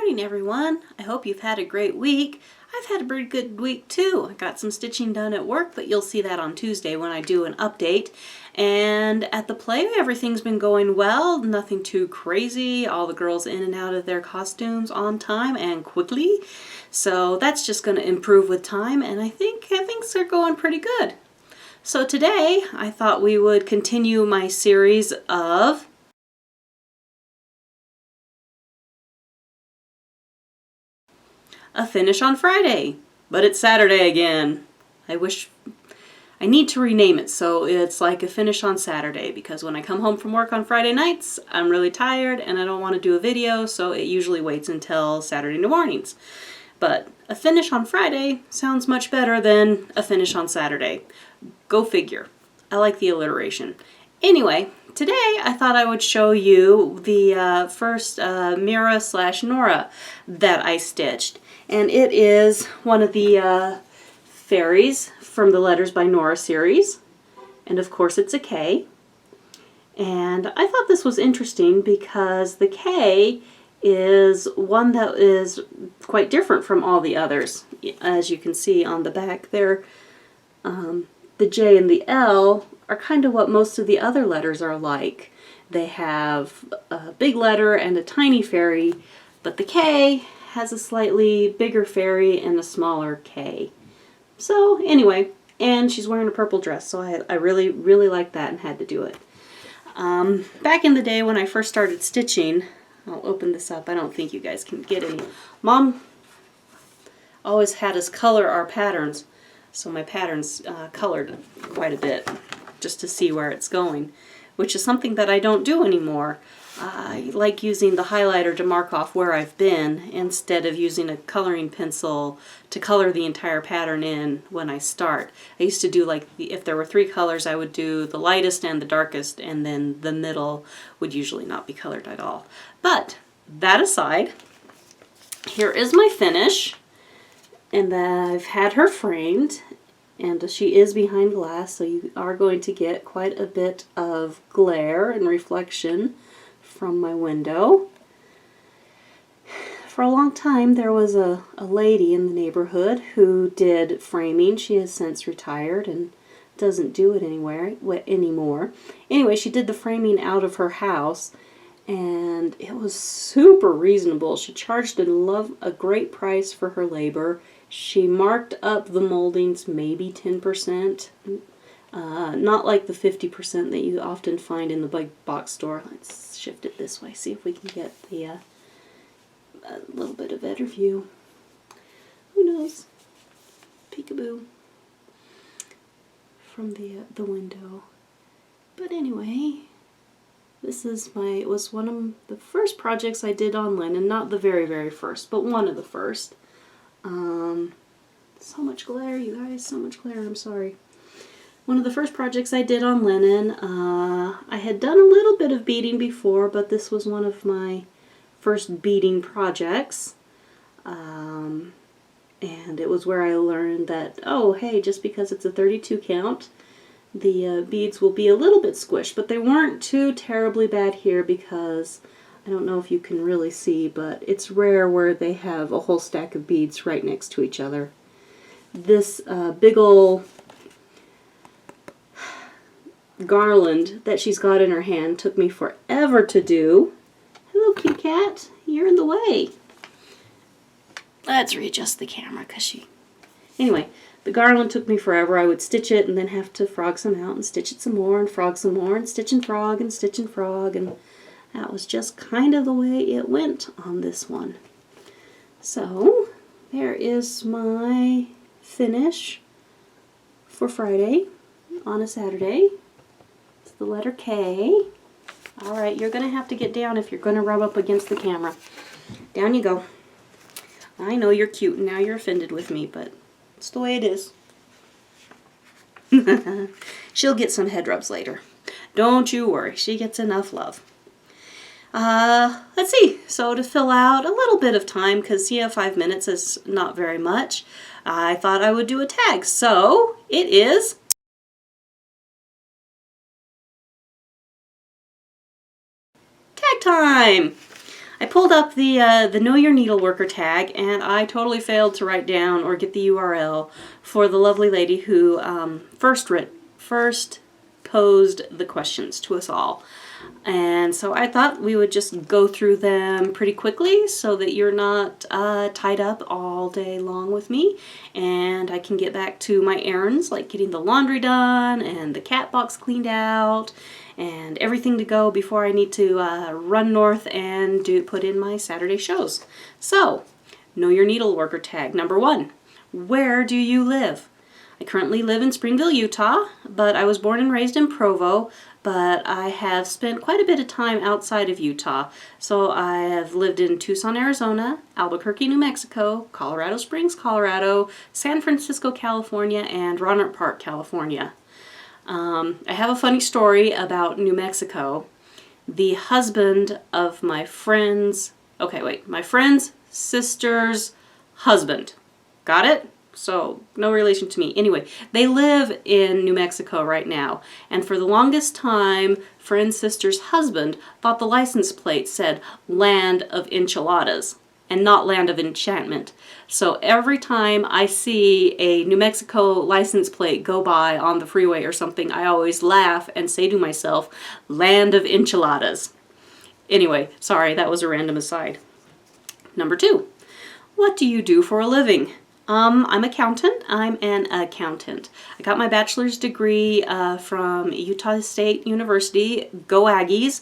morning, everyone. I hope you've had a great week. I've had a pretty good week too. I got some stitching done at work, but you'll see that on Tuesday when I do an update. And at the play, everything's been going well. Nothing too crazy. All the girls in and out of their costumes on time and quickly. So that's just going to improve with time, and I think things are going pretty good. So today, I thought we would continue my series of a finish on Friday, but it's Saturday again. I need to rename it so it's like a finish on Saturday, because when I come home from work on Friday nights, I'm really tired and I don't want to do a video, so it usually waits until Saturday mornings. But a finish on Friday sounds much better than a finish on Saturday. Go figure. I like the alliteration. Anyway, today I thought I would show you the first Mira/Nora that I stitched. And it is one of the fairies from the Letters by Nora series. And of course it's a K. And I thought this was interesting because the K is one that is quite different from all the others. As you can see on the back there, the J and the L are kind of what most of the other letters are like. They have a big letter and a tiny fairy, but the K has a slightly bigger fairy and a smaller K. So anyway, and she's wearing a purple dress, so I really, really liked that and had to do it. Back in the day when I first started stitching, I'll open this up. I don't think you guys can get any. Mom always had us color our patterns, so my pattern's colored quite a bit just to see where it's going, which is something that I don't do anymore. I like using the highlighter to mark off where I've been instead of using a coloring pencil to color the entire pattern in when I start. I used to do like, if there were 3 colors, I would do the lightest and the darkest, and then the middle would usually not be colored at all. But that aside, here is my finish, and I've had her framed, and she is behind glass, so you are going to get quite a bit of glare and reflection from my window. For a long time there was a lady in the neighborhood who did framing. She has since retired and doesn't do it anymore. Anyway, she did the framing out of her house, and it was super reasonable. She charged a great price for her labor. She marked up the moldings maybe 10%. Not like the 50% that you often find in the big box store. Let's shift it this way, see if we can get the a little bit of better view. Who knows? Peekaboo from the window. But anyway, this is it was one of the first projects I did on linen, not the very, very first, but one of the first. So much glare, you guys, so much glare, I'm sorry. One of the first projects I did on linen. I had done a little bit of beading before, but this was one of my first beading projects. And it was where I learned that, oh, hey, just because it's a 32 count, the beads will be a little bit squished, but they weren't too terribly bad here because I don't know if you can really see, but it's rare where they have a whole stack of beads right next to each other. This big ol' garland that she's got in her hand took me forever to do. Hello, cute cat. You're in the way. Let's readjust the camera because she... Anyway, the garland took me forever. I would stitch it and then have to frog some out and stitch it some more and frog some more and stitch and frog and stitch and frog, and that was just kind of the way it went on this one. So there is my finish for Friday on a Saturday. It's the letter K. Alright, you're going to have to get down if you're going to rub up against the camera. Down you go. I know you're cute and now you're offended with me, but it's the way it is. She'll get some head rubs later. Don't you worry, she gets enough love. Let's see, so to fill out a little bit of time, because 5 minutes is not very much, I thought I would do a tag. So it is tag time! I pulled up the Know Your Needleworker tag, and I totally failed to write down or get the URL for the lovely lady who first posed the questions to us all. And so I thought we would just go through them pretty quickly so that you're not tied up all day long with me, and I can get back to my errands like getting the laundry done and the cat box cleaned out and everything to go before I need to run north and put in my Saturday shows. So, Know Your Needleworker tag. Number 1, where do you live? I currently live in Springville, Utah, but I was born and raised in Provo, but I have spent quite a bit of time outside of Utah. So I have lived in Tucson, Arizona, Albuquerque, New Mexico, Colorado Springs, Colorado, San Francisco, California, and Rohnert Park, California. I have a funny story about New Mexico. The husband of my friend's sister's husband. Got it? So, no relation to me. Anyway, they live in New Mexico right now. And for the longest time, friend's sister's husband thought the license plate said Land of Enchiladas and not Land of Enchantment. So every time I see a New Mexico license plate go by on the freeway or something, I always laugh and say to myself, Land of Enchiladas. Anyway, sorry, that was a random aside. Number 2, what do you do for a living? I'm an accountant. I got my bachelor's degree from Utah State University, go Aggies,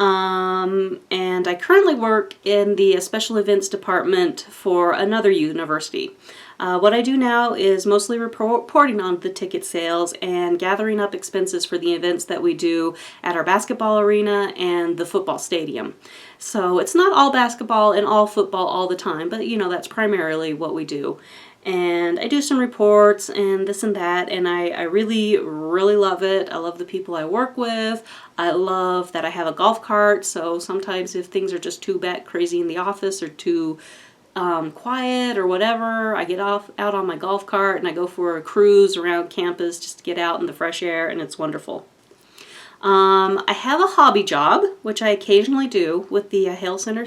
and I currently work in the special events department for another university. What I do now is mostly reporting on the ticket sales and gathering up expenses for the events that we do at our basketball arena and the football stadium. So it's not all basketball and all football all the time, but that's primarily what we do. And I do some reports and this and that, and I really, really love it. I love the people I work with. I love that I have a golf cart, so sometimes if things are just too crazy in the office or too quiet or whatever, I get out on my golf cart and I go for a cruise around campus just to get out in the fresh air, and it's wonderful. I have a hobby job, which I occasionally do with the Hale Center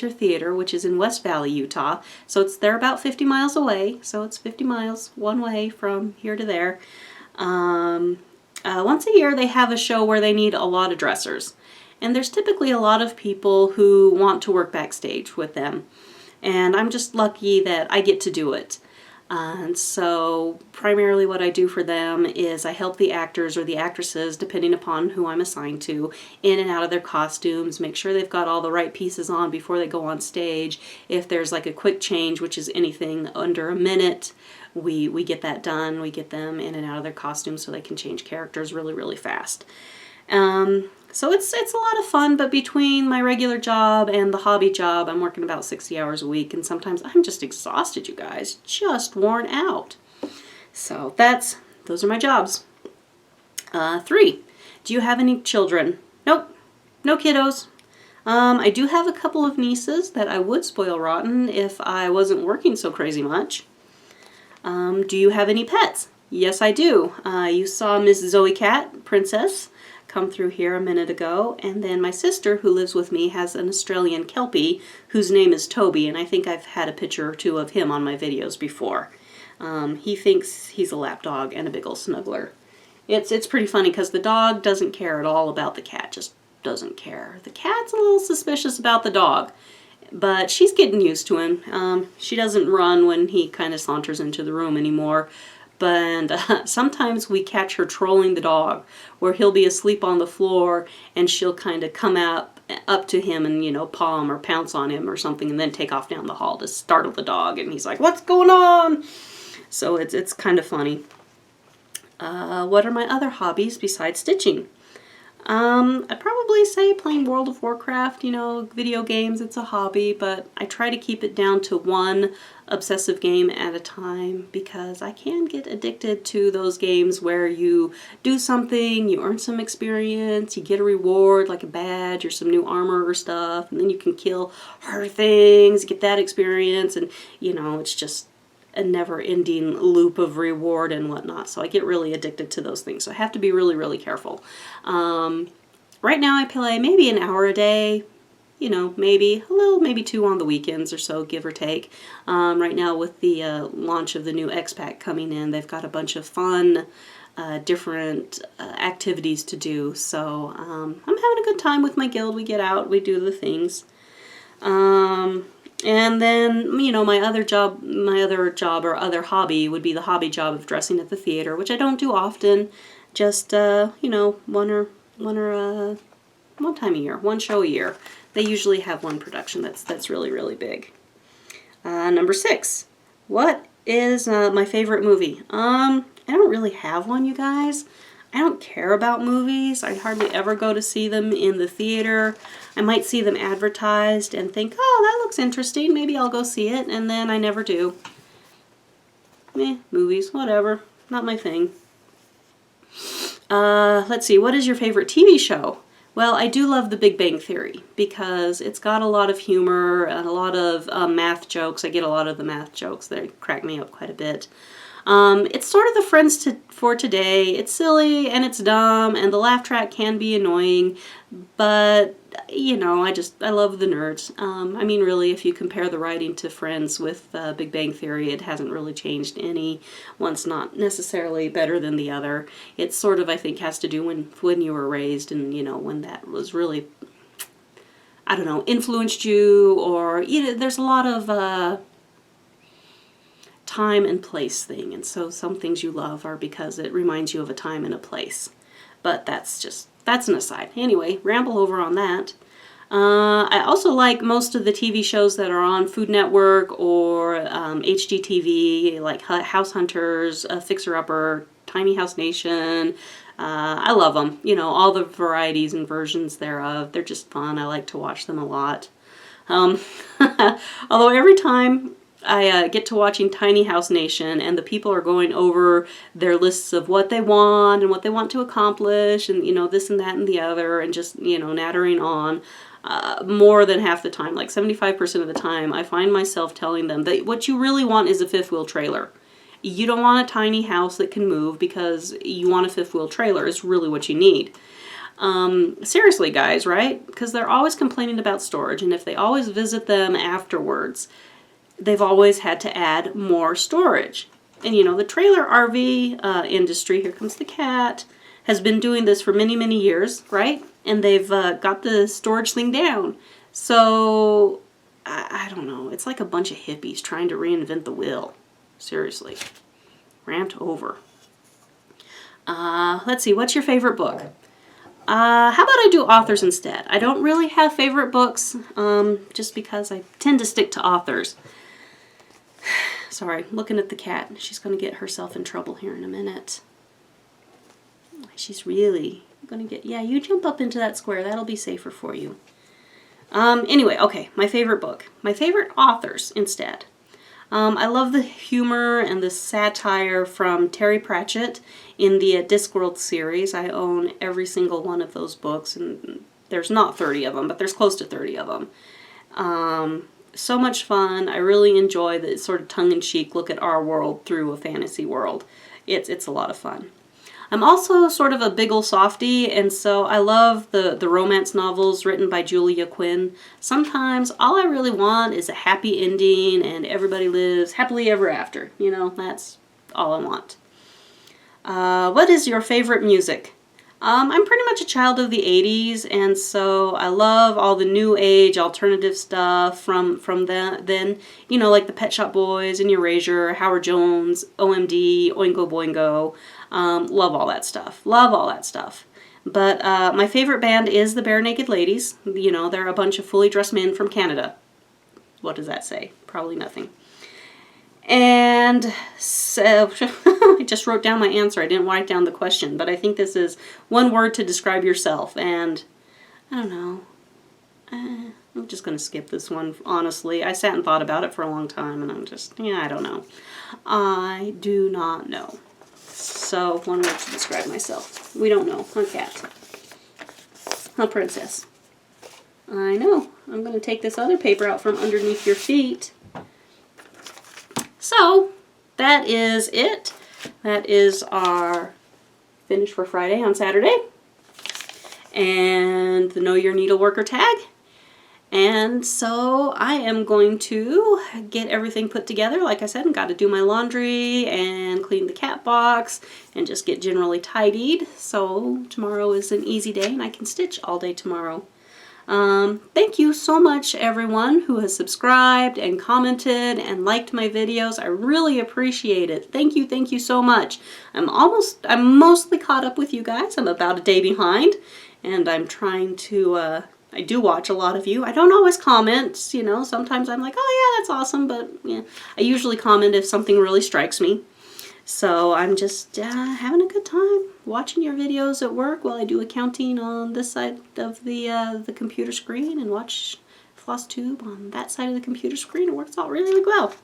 Theater, which is in West Valley, Utah. So they're about 50 miles away. So it's 50 miles one way from here to there. Once a year they have a show where they need a lot of dressers. And there's typically a lot of people who want to work backstage with them. And I'm just lucky that I get to do it. And so primarily what I do for them is I help the actors or the actresses, depending upon who I'm assigned to, in and out of their costumes, make sure they've got all the right pieces on before they go on stage. If there's like a quick change, which is anything under a minute, we get that done. We get them in and out of their costumes so they can change characters really, really fast. So it's a lot of fun, but between my regular job and the hobby job, I'm working about 60 hours a week, and sometimes I'm just exhausted, you guys, just worn out. So those are my jobs. 3, do you have any children? Nope, no kiddos. I do have a couple of nieces that I would spoil rotten if I wasn't working so crazy much. Do you have any pets? Yes, I do. You saw Miss Zoe Cat, Princess, come through here a minute ago, and then my sister who lives with me has an Australian Kelpie whose name is Toby, and I think I've had a picture or two of him on my videos before. He thinks he's a lap dog and a big ol' snuggler. It's pretty funny because the dog doesn't care at all about the cat, just doesn't care. The cat's a little suspicious about the dog, but she's getting used to him. She doesn't run when he kind of saunters into the room anymore. But sometimes we catch her trolling the dog, where he'll be asleep on the floor and she'll kind of come up to him and, paw him or pounce on him or something and then take off down the hall to startle the dog. And he's like, what's going on? So it's kind of funny. What are my other hobbies besides stitching? I'd probably say playing World of Warcraft, video games, it's a hobby, but I try to keep it down to one obsessive game at a time because I can get addicted to those games where you do something, you earn some experience, you get a reward like a badge or some new armor or stuff, and then you can kill harder things, get that experience, and it's just a never-ending loop of reward and whatnot. So I get really addicted to those things. So I have to be really, really careful. Right now I play maybe an hour a day, you know, maybe 2 on the weekends or so, give or take. Right now with the launch of the new X-Pack coming in, they've got a bunch of fun, different activities to do. So I'm having a good time with my guild. We get out, we do the things. And then, you know, my other job or other hobby would be the hobby job of dressing at the theater, which I don't do often, just, you know, one time a year, one show a year. They usually have one production that's really, really big. Number 6, what is my favorite movie? I don't really have one, you guys. I don't care about movies. I hardly ever go to see them in the theater. I might see them advertised and think, oh, that looks interesting. Maybe I'll go see it, and then I never do. Movies, whatever. Not my thing. Let's see, what is your favorite TV show? Well, I do love The Big Bang Theory because it's got a lot of humor and a lot of math jokes. I get a lot of the math jokes. They crack me up quite a bit. It's sort of the Friends for today. It's silly and it's dumb and the laugh track can be annoying, but you know, I love the nerds. I mean, really, if you compare the writing to Friends with Big Bang Theory, it hasn't really changed any. One's not necessarily better than the other. It sort of, I think, has to do when you were raised and, you know, when that was really, I don't know, influenced you, or, you know, there's a lot of time and place thing, and so some things you love are because it reminds you of a time and a place. But that's an aside. Anyway, ramble over on that. I also like most of the TV shows that are on Food Network or HGTV, like House Hunters, Fixer Upper, Tiny House Nation. I love them. You know, all the varieties and versions thereof. They're just fun. I like to watch them a lot. Although every time I get to watching Tiny House Nation and the people are going over their lists of what they want and what they want to accomplish and, you know, this and that and the other, and just, you know, nattering on, more than half the time, like 75% of the time, I find myself telling them that what you really want is a fifth wheel trailer. You don't want a tiny house that can move because you want a fifth wheel trailer. It's really what you need. Seriously, guys, right? Because they're always complaining about storage, and if they always visit them afterwards, they've always had to add more storage. And you know, the trailer RV industry, here comes the cat, has been doing this for many, many years, right? And they've got the storage thing down. So, I don't know. It's like a bunch of hippies trying to reinvent the wheel. Seriously. Rant over. Let's see, what's your favorite book? How about I do authors instead? I don't really have favorite books, just because I tend to stick to authors. Sorry, looking at the cat. She's going to get herself in trouble here in a minute. She's really going to get... Yeah, you jump up into that square. That'll be safer for you. Anyway, okay, my favorite book. My favorite authors instead. I love the humor and the satire from Terry Pratchett in the Discworld series. I own every single one of those books, and there's not 30 of them, but there's close to 30 of them. So much fun. I really enjoy the sort of tongue-in-cheek look at our world through a fantasy world. It's a lot of fun. I'm also sort of a big ol' softie, and so I love the romance novels written by Julia Quinn. Sometimes all I really want is a happy ending and everybody lives happily ever after. You know, that's all I want. What is your favorite music? I'm pretty much a child of the 80s, and so I love all the new age alternative stuff from then, you know, like the Pet Shop Boys and Erasure, Howard Jones, OMD, Oingo Boingo. Love all that stuff. Love all that stuff. But my favorite band is the Bare Naked Ladies. You know, they're a bunch of fully dressed men from Canada. What does that say? Probably nothing. And so, I just wrote down my answer. I didn't write down the question, but I think this is one word to describe yourself. And, I don't know. I'm just going to skip this one, honestly. I sat and thought about it for a long time, and I'm just, yeah, I don't know. I do not know. So, one word to describe myself. We don't know. A cat. A princess. I know. I'm going to take this other paper out from underneath your feet. So, that is it. That is our finish for Friday on Saturday. And the Know Your Needleworker tag. And so I am going to get everything put together. Like I said, I've got to do my laundry and clean the cat box and just get generally tidied. So tomorrow is an easy day and I can stitch all day tomorrow. Thank you so much everyone who has subscribed and commented and liked my videos. I really appreciate it. Thank you so much. I'm mostly caught up with you guys. I'm about a day behind and I'm trying to, I do watch a lot of you. I don't always comment, you know, sometimes I'm like, oh yeah, that's awesome, but yeah, I usually comment if something really strikes me. So I'm just having a good time watching your videos at work while I do accounting on this side of the computer screen and watch Floss Tube on that side of the computer screen. It works out really well.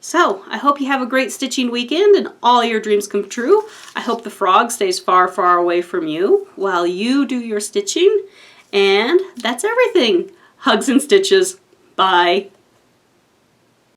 So I hope you have a great stitching weekend and all your dreams come true. I hope the frog stays far, far away from you while you do your stitching. And that's everything. Hugs and stitches. Bye.